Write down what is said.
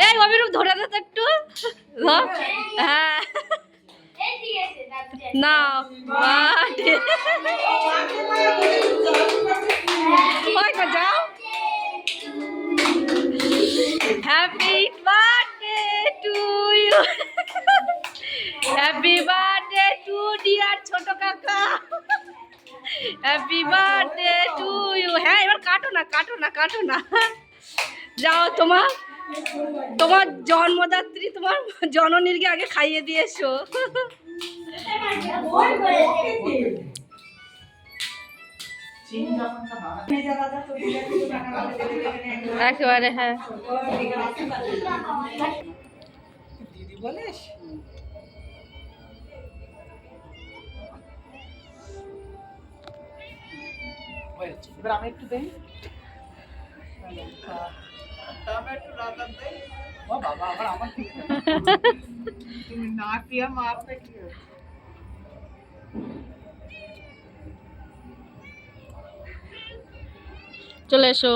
এই অভিরূপ ধরে দে তো একটু। হ্যাঁ না যাও। Happy birthday to you, happy birthday to dear ছোট কাকা, হ্যাপি বার্থডে টু ইউ। হ্যাঁ এবার কাটো না কাটো না কাটো না, যাও তোমার তোমার জন্মদাত্রী তোমার জননীরকে আগে খাইয়ে দিয়ে এসো। একেবারে হ্যাঁ দিদি বলিস এবার আমি একটু দেই, একটু রাতার দেই। ও বাবা আবার আমার তুমি না পিয়া মারতে কি চলে এসো।